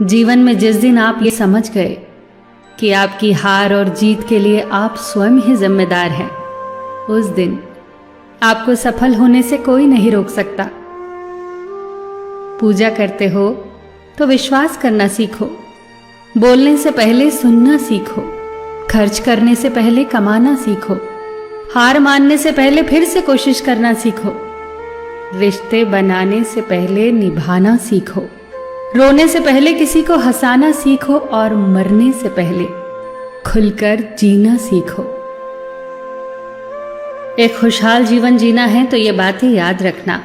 जीवन में जिस दिन आप ये समझ गए कि आपकी हार और जीत के लिए आप स्वयं ही जिम्मेदार हैं, उस दिन आपको सफल होने से कोई नहीं रोक सकता। पूजा करते हो तो विश्वास करना सीखो, बोलने से पहले सुनना सीखो, खर्च करने से पहले कमाना सीखो, हार मानने से पहले फिर से कोशिश करना सीखो, रिश्ते बनाने से पहले निभाना सीखो, रोने से पहले किसी को हंसाना सीखो और मरने से पहले खुलकर जीना सीखो। एक खुशहाल जीवन जीना है तो ये बातें याद रखना।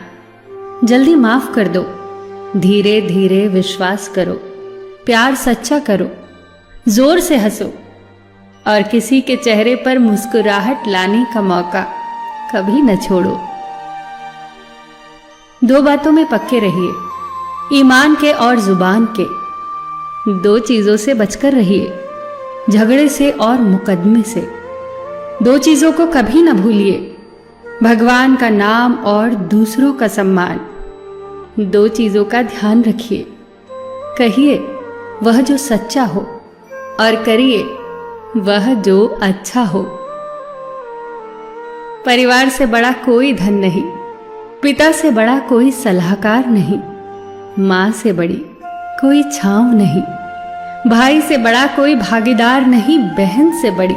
जल्दी माफ कर दो, धीरे धीरे विश्वास करो, प्यार सच्चा करो, जोर से हंसो और किसी के चेहरे पर मुस्कुराहट लाने का मौका कभी न छोड़ो। दो बातों में पक्के रहिए, ईमान के और जुबान के। दो चीजों से बचकर रहिए, झगड़े से और मुकदमे से। दो चीजों को कभी न भूलिए, भगवान का नाम और दूसरों का सम्मान। दो चीजों का ध्यान रखिए, कहिए वह जो सच्चा हो और करिए वह जो अच्छा हो। परिवार से बड़ा कोई धन नहीं, पिता से बड़ा कोई सलाहकार नहीं, मां से बड़ी कोई छांव नहीं, भाई से बड़ा कोई भागीदार नहीं, बहन से बड़ी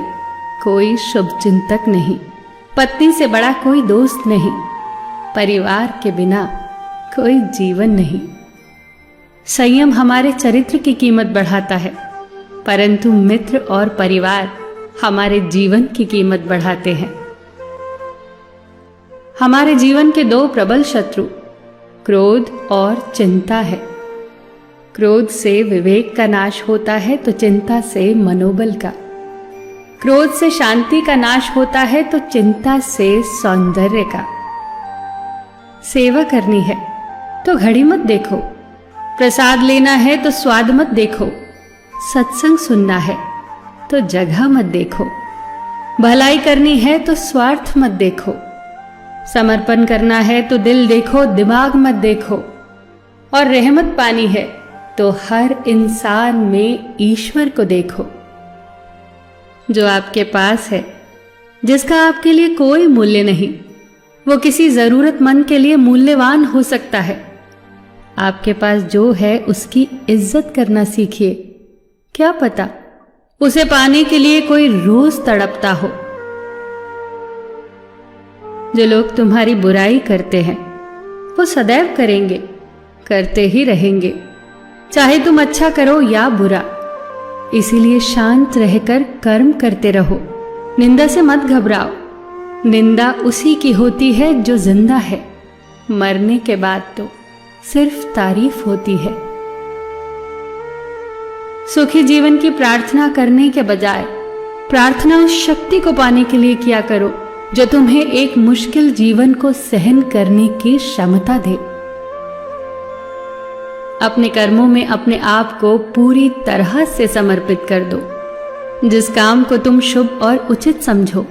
कोई शुभचिंतक नहीं, पत्नी से बड़ा कोई दोस्त नहीं, परिवार के बिना कोई जीवन नहीं। संयम हमारे चरित्र की कीमत बढ़ाता है, परंतु मित्र और परिवार हमारे जीवन की कीमत बढ़ाते हैं। हमारे जीवन के दो प्रबल शत्रु क्रोध और चिंता है। क्रोध से विवेक का नाश होता है तो चिंता से मनोबल का। क्रोध से शांति का नाश होता है तो चिंता से सौंदर्य का। सेवा करनी है तो घड़ी मत देखो, प्रसाद लेना है तो स्वाद मत देखो, सत्संग सुनना है तो जगह मत देखो, भलाई करनी है तो स्वार्थ मत देखो, समर्पण करना है तो दिल देखो, दिमाग मत देखो, और रहमत पानी है तो हर इंसान में ईश्वर को देखो। जो आपके पास है, जिसका आपके लिए कोई मूल्य नहीं, वो किसी जरूरतमंद के लिए मूल्यवान हो सकता है। आपके पास जो है उसकी इज्जत करना सीखिए, क्या पता उसे पाने के लिए कोई रोज तड़पता हो। जो लोग तुम्हारी बुराई करते हैं वो सदैव करेंगे, करते ही रहेंगे, चाहे तुम अच्छा करो या बुरा। इसीलिए शांत रहकर कर्म करते रहो, निंदा से मत घबराओ। निंदा उसी की होती है जो जिंदा है, मरने के बाद तो सिर्फ तारीफ होती है। सुखी जीवन की प्रार्थना करने के बजाय प्रार्थना उस शक्ति को पाने के लिए किया करो जो तुम्हें एक मुश्किल जीवन को सहन करने की क्षमता दे। अपने कर्मों में अपने आप को पूरी तरह से समर्पित कर दो। जिस काम को तुम शुभ और उचित समझो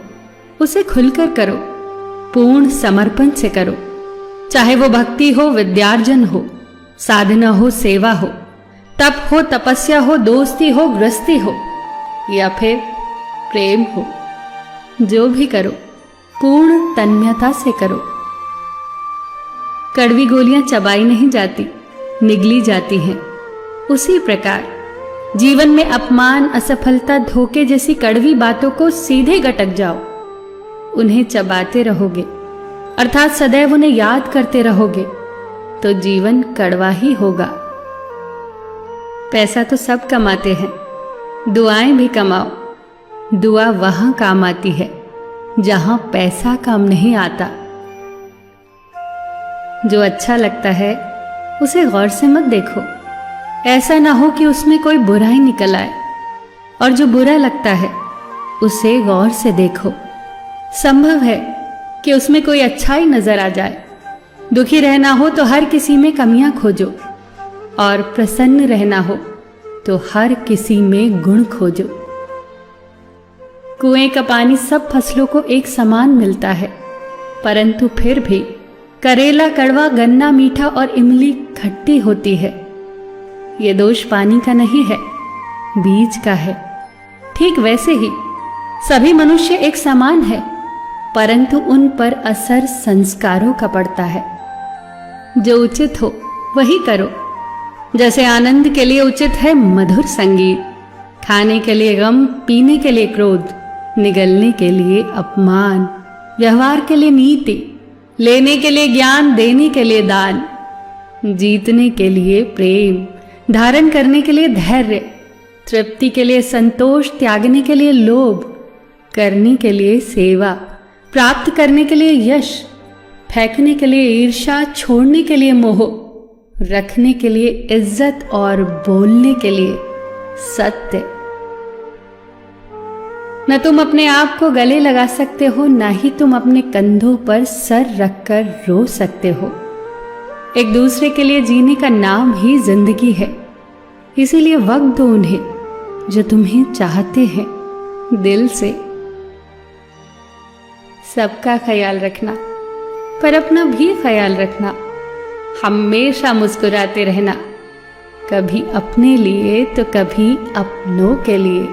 उसे खुलकर करो, पूर्ण समर्पण से करो। चाहे वो भक्ति हो, विद्यार्जन हो, साधना हो, सेवा हो, तप हो, तपस्या हो, दोस्ती हो, गृहस्थी हो या फिर प्रेम हो, जो भी करो पूर्ण तन्मयता से करो। कड़वी गोलियां चबाई नहीं जाती, निगली जाती हैं। उसी प्रकार जीवन में अपमान, असफलता, धोखे जैसी कड़वी बातों को सीधे गटक जाओ। उन्हें चबाते रहोगे, अर्थात सदैव उन्हें याद करते रहोगे, तो जीवन कड़वा ही होगा। पैसा तो सब कमाते हैं, दुआएं भी कमाओ। दुआ वहां काम आती है जहां पैसा काम नहीं आता। जो अच्छा लगता है उसे गौर से मत देखो, ऐसा ना हो कि उसमें कोई बुराई निकल आए, और जो बुरा लगता है उसे गौर से देखो। संभव है कि उसमें कोई अच्छाई नजर आ जाए। दुखी रहना हो तो हर किसी में कमियां खोजो, और प्रसन्न रहना हो तो हर किसी में गुण खोजो। कुएं का पानी सब फसलों को एक समान मिलता है, परंतु फिर भी करेला कड़वा, गन्ना मीठा और इमली खट्टी होती है। ये दोष पानी का नहीं है, बीज का है। ठीक वैसे ही सभी मनुष्य एक समान है, परंतु उन पर असर संस्कारों का पड़ता है। जो उचित हो वही करो। जैसे आनंद के लिए उचित है मधुर संगीत, खाने के लिए गम, पीने के लिए क्रोध, निगलने के लिए अपमान, व्यवहार के लिए नीति, लेने के लिए ज्ञान, देने के लिए दान, जीतने के लिए प्रेम, धारण करने के लिए धैर्य, तृप्ति के लिए संतोष, त्यागने के लिए लोभ, करने के लिए सेवा, प्राप्त करने के लिए यश, फेंकने के लिए ईर्ष्या, छोड़ने के लिए मोह, रखने के लिए इज्जत और बोलने के लिए सत्य। न तुम अपने आप को गले लगा सकते हो, ना ही तुम अपने कंधों पर सर रखकर रो सकते हो। एक दूसरे के लिए जीने का नाम ही जिंदगी है। इसीलिए वक्त दो उन्हें जो तुम्हें चाहते हैं दिल से। सबका ख्याल रखना, पर अपना भी ख्याल रखना। हमेशा मुस्कुराते रहना, कभी अपने लिए तो कभी अपनों के लिए।